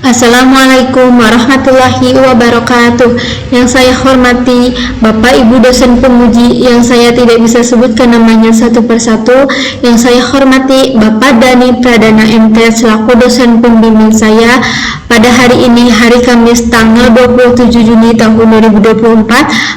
Assalamualaikum warahmatullahi wabarakatuh. Yang saya hormati Bapak Ibu dosen pemuji yang saya tidak bisa sebutkan namanya satu persatu. Yang saya hormati Bapak Dani Pradana MT selaku dosen pembimbing saya pada hari ini, hari Kamis tanggal 27 Juni tahun 2024.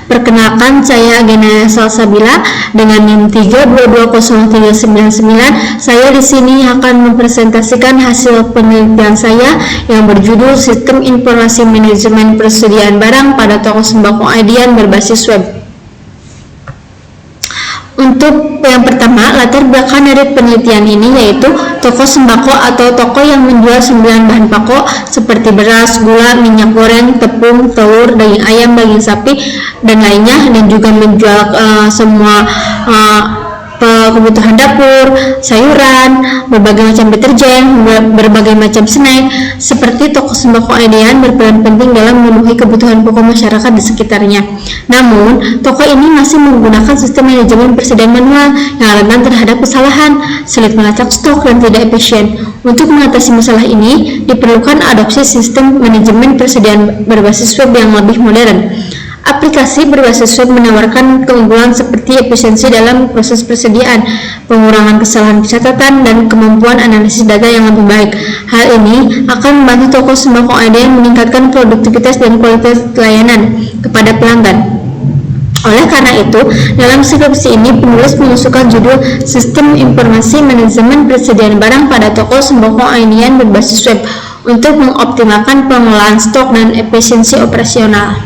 Perkenalkan, saya Agena Salsabila dengan NIM 3220399. Saya di sini akan mempresentasikan hasil penelitian saya yang berjudul Sistem Informasi Manajemen Persediaan Barang pada Toko Sembako Adian berbasis web. Untuk yang pertama, latar belakang dari penelitian ini yaitu toko sembako atau toko yang menjual 9 bahan pokok seperti beras, gula, minyak goreng, tepung, telur, daging ayam, daging sapi, dan lainnya, dan juga menjual semua kebutuhan dapur, sayuran, berbagai macam deterjen, berbagai macam snack. Seperti toko sembako Adian berperan penting dalam memenuhi kebutuhan pokok masyarakat di sekitarnya. Namun, toko ini masih menggunakan sistem manajemen persediaan manual yang rentan terhadap kesalahan, sulit melacak stok, dan tidak efisien. Untuk mengatasi masalah ini, diperlukan adopsi sistem manajemen persediaan berbasis web yang lebih modern. Aplikasi berbasis web menawarkan keunggulan seperti efisiensi dalam proses persediaan, pengurangan kesalahan pencatatan, dan kemampuan analisis data yang lebih baik. Hal ini akan membantu toko sembako Adian meningkatkan produktivitas dan kualitas layanan kepada pelanggan. Oleh karena itu, dalam skripsi ini penulis mengusulkan judul Sistem Informasi Manajemen Persediaan Barang pada Toko Sembako Adian berbasis web untuk mengoptimalkan pengelolaan stok dan efisiensi operasional.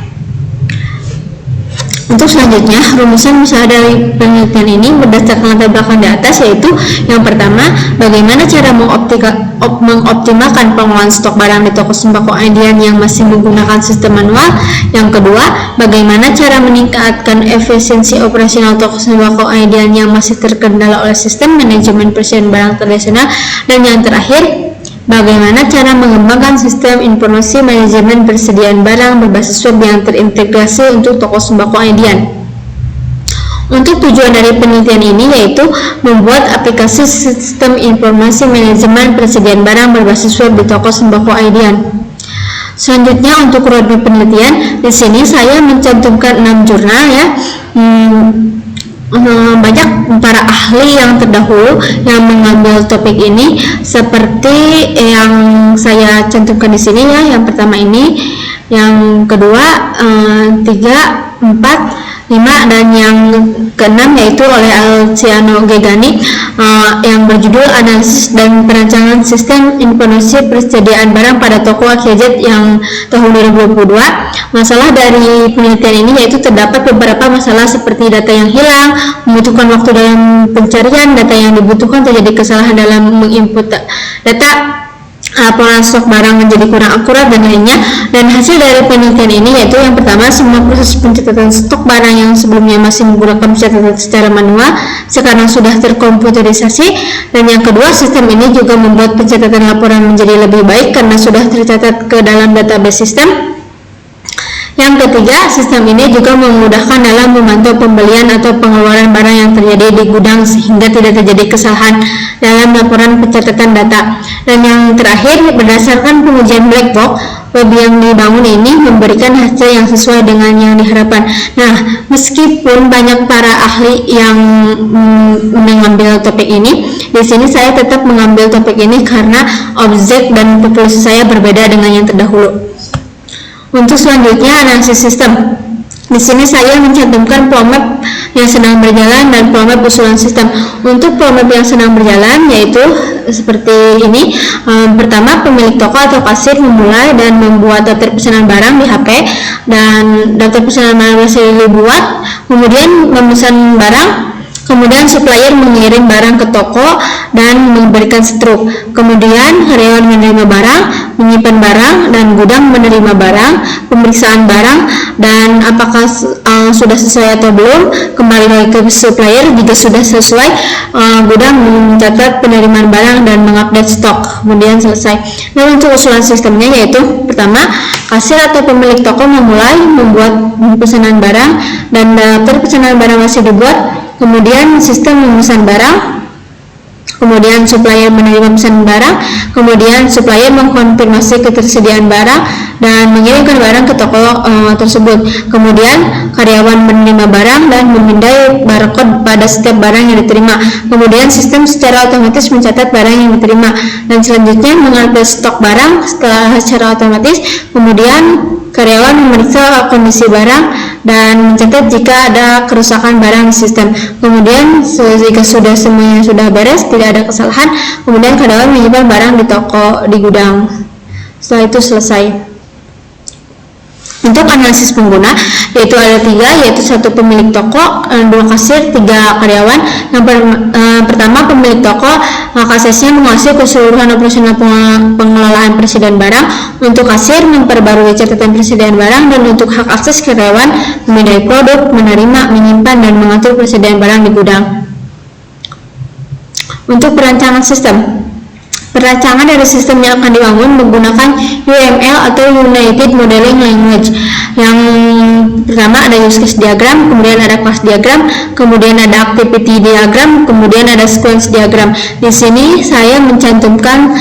Untuk selanjutnya, rumusan usaha dari penelitian ini berdasarkan latar belakang di atas, yaitu yang pertama, bagaimana cara mengoptimalkan pengelolaan stok barang di toko sembako Adian yang masih menggunakan sistem manual. Yang kedua, bagaimana cara meningkatkan efisiensi operasional toko sembako Adian yang masih terkendala oleh sistem manajemen persediaan barang tradisional. Dan yang terakhir, bagaimana cara mengembangkan sistem informasi manajemen persediaan barang berbasis web yang terintegrasi untuk toko sembako Adian. Untuk tujuan dari penelitian ini yaitu membuat aplikasi sistem informasi manajemen persediaan barang berbasis web di toko sembako Adian. Selanjutnya, untuk roadmap penelitian, di sini saya mencantumkan 6 jurnal ya. Banyak para ahli yang terdahulu yang mengambil topik ini, seperti yang saya cantumkan di sini ya. Yang pertama ini, yang kedua, 3, 4, 5, dan yang keenam yaitu oleh Alciano Gegani yang berjudul Analisis dan Perancangan Sistem Informasi Persediaan Barang pada Toko AKZ yang tahun 2022. Masalah dari penelitian ini yaitu terdapat beberapa masalah seperti data yang hilang, membutuhkan waktu dalam pencarian, data yang dibutuhkan terjadi kesalahan dalam menginput data, laporan stok barang menjadi kurang akurat, dan lainnya. Dan hasil dari penelitian ini yaitu yang pertama, semua proses pencatatan stok barang yang sebelumnya masih menggunakan pencatatan secara manual sekarang sudah terkomputerisasi. Dan yang kedua, sistem ini juga membuat pencatatan laporan menjadi lebih baik karena sudah tercatat ke dalam database sistem. Yang ketiga, sistem ini juga memudahkan dalam memantau pembelian atau pengeluaran barang yang terjadi di gudang sehingga tidak terjadi kesalahan dalam laporan pencatatan data. Dan yang terakhir, berdasarkan pengujian black box, web yang dibangun ini memberikan hasil yang sesuai dengan yang diharapkan. Nah, meskipun banyak para ahli yang mengambil topik ini, di sini saya tetap mengambil topik ini karena objek dan populasi saya berbeda dengan yang terdahulu. Untuk selanjutnya, analisis sistem. Di sini saya mencantumkan PLOMAP yang sedang berjalan dan PLOMAP usulan sistem. Untuk PLOMAP yang sedang berjalan yaitu seperti ini. Pertama, pemilik toko atau kasir memulai dan membuat daftar pesanan barang di HP, dan daftar pesanan barang masih dibuat, kemudian memesan barang. Kemudian supplier mengirim barang ke toko dan memberikan struk. Kemudian karyawan menerima barang, menyimpan barang, dan gudang menerima barang, pemeriksaan barang, dan apakah sudah sesuai atau belum, kembali lagi ke supplier. Jika sudah sesuai, gudang mencatat penerimaan barang dan mengupdate stok. Kemudian selesai. Dan untuk usulan sistemnya yaitu pertama, kasir atau pemilik toko memulai membuat pesanan barang dan daftar pesanan barang masih dibuat. Kemudian sistem memesan barang, kemudian supplier menerima pesanan barang, kemudian supplier mengkonfirmasi ketersediaan barang dan mengirimkan barang ke toko tersebut. Kemudian karyawan menerima barang dan memindai barcode pada setiap barang yang diterima. Kemudian sistem secara otomatis mencatat barang yang diterima dan selanjutnya mengambil stok barang secara otomatis. Kemudian karyawan memeriksa kondisi barang dan mencatat jika ada kerusakan barang di sistem. Kemudian jika semuanya sudah beres, tidak ada kesalahan, kemudian karyawan menyimpan barang di toko di gudang. Setelah itu selesai. Untuk analisis pengguna, yaitu ada 3, yaitu 1 pemilik toko, 2 kasir, 3 karyawan. Yang pertama, pemilik toko, hak asesnya menguasai keseluruhan operasional pengelolaan persediaan barang. Untuk kasir, memperbarui catatan persediaan barang, dan untuk hak akses karyawan, memindai produk, menerima, menyimpan, dan mengatur persediaan barang di gudang. Untuk perancangan sistem, perancangan dari sistem yang akan dibangun menggunakan UML atau United Modeling Language. Yang pertama ada use case diagram, kemudian ada class diagram, kemudian ada activity diagram, kemudian ada sequence diagram. Di sini saya mencantumkan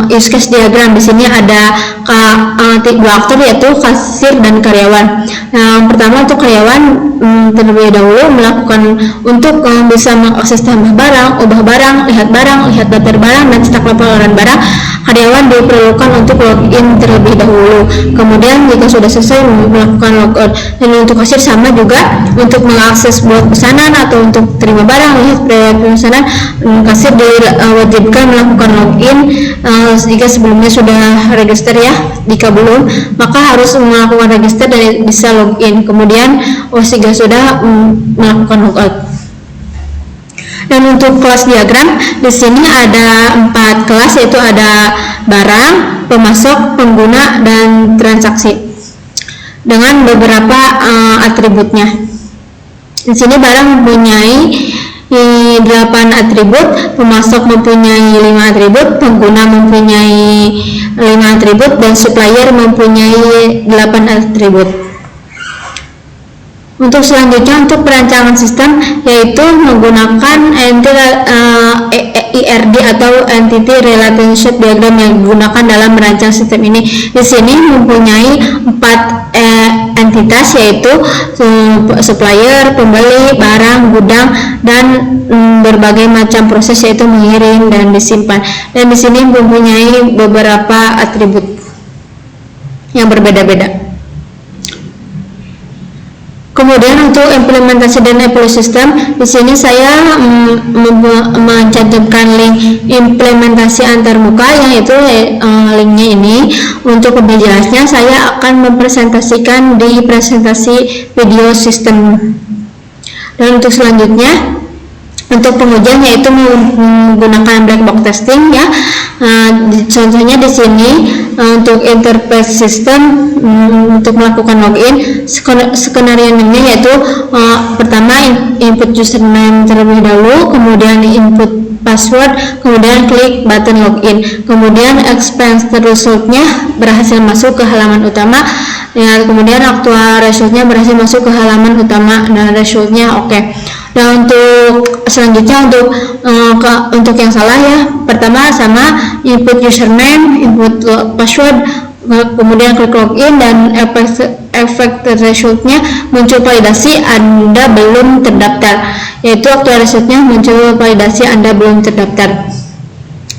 use case diagram. Di sini ada 2 aktor, yaitu kasir dan karyawan. Yang pertama untuk karyawan, terlebih dahulu melakukan untuk bisa mengakses tambah barang, ubah barang, lihat daftar barang, dan cetak laporan barang. Karyawan diperlukan untuk login terlebih dahulu. Kemudian jika sudah selesai melakukan logout. Dan untuk kasir sama juga, untuk mengakses buat pesanan atau untuk terima barang, lihat pesanan, kasir diwajibkan melakukan login jika sebelumnya sudah register ya. Jika belum, maka harus melakukan register dan bisa login. Kemudian jika sudah melakukan logout. Dan untuk kelas diagram, di sini ada 4 kelas, yaitu ada barang, pemasok, pengguna, dan transaksi dengan beberapa atributnya. Di sini barang mempunyai 8 atribut, pemasok mempunyai 5 atribut, pengguna mempunyai 5 atribut, dan supplier mempunyai 8 atribut. Untuk selanjutnya, untuk perancangan sistem, yaitu menggunakan ERD atau Entity Relationship Diagram yang digunakan dalam merancang sistem ini. Di sini mempunyai 4 entitas, yaitu supplier, pembeli, barang, gudang, dan berbagai macam proses, yaitu mengirim dan disimpan. Dan di sini mempunyai beberapa atribut yang berbeda-beda. Kemudian untuk implementasi dan evaluasi sistem, di sini saya mencantumkan link implementasi antarmuka, yaitu linknya ini. Untuk lebih jelasnya, saya akan mempresentasikan di presentasi video sistem. Dan untuk selanjutnya, untuk pengujian, yaitu menggunakan black box testing ya. Contohnya di sini untuk interface system, untuk melakukan login, skenario-nya yaitu pertama input username terlebih dahulu, kemudian input password, kemudian klik button login, kemudian expense resultnya berhasil masuk ke halaman utama ya, kemudian aktual resultnya berhasil masuk ke halaman utama dan resultnya oke. Dan untuk selanjutnya untuk yang salah ya, pertama sama input username, input password, kemudian klik login, dan efek resultnya muncul validasi Anda belum terdaftar, yaitu aktual resultnya muncul validasi Anda belum terdaftar.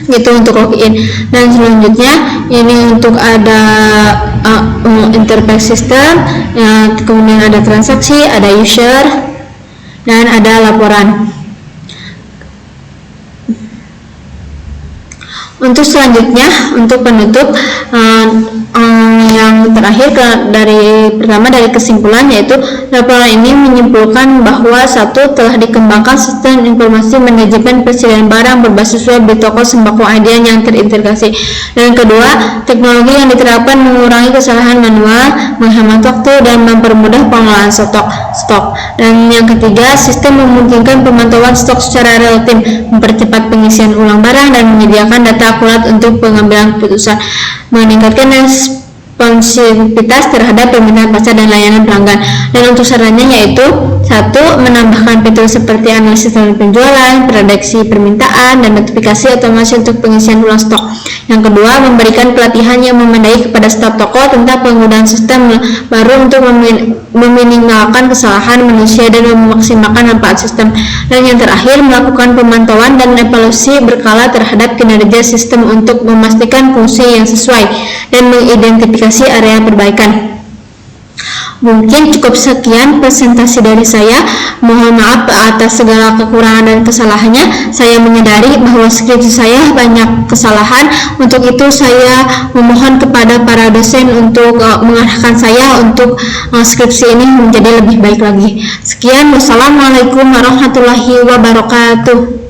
Itu untuk login. Dan selanjutnya ini untuk ada interface system ya, kemudian ada transaksi, ada user, dan ada laporan. Untuk selanjutnya, untuk penutup yang terakhir dari kesimpulan, yaitu laporan ini menyimpulkan bahwa 1. Telah dikembangkan sistem informasi manajemen persediaan barang berbasis web di toko sembako hadiah yang terintegrasi. Dan kedua, teknologi yang diterapkan mengurangi kesalahan manual, menghemat waktu, dan mempermudah pengelolaan stok. Dan yang ketiga, sistem memungkinkan pemantauan stok secara real time, mempercepat pengisian ulang barang, dan menyediakan data akurat untuk pengambilan keputusan, meningkatkan responsivitas terhadap permintaan pasar dan layanan pelanggan. Dan untuk sarannya yaitu 1. Menambahkan fitur seperti analisis penjualan, prediksi permintaan, dan notifikasi otomatis untuk pengisian ulang stok. Yang kedua, memberikan pelatihan yang memadai kepada staf toko tentang penggunaan sistem baru untuk meminimalkan kesalahan manusia dan memaksimalkan manfaat sistem. Dan yang terakhir, melakukan pemantauan dan evaluasi berkala terhadap kinerja sistem untuk memastikan fungsi yang sesuai dan mengidentifikasi area perbaikan. Mungkin cukup sekian presentasi dari saya. Mohon maaf atas segala kekurangan dan kesalahannya. Saya menyadari bahwa skripsi saya banyak kesalahan. Untuk itu saya memohon kepada para dosen untuk mengarahkan saya untuk skripsi ini menjadi lebih baik lagi. Sekian, wassalamualaikum warahmatullahi wabarakatuh.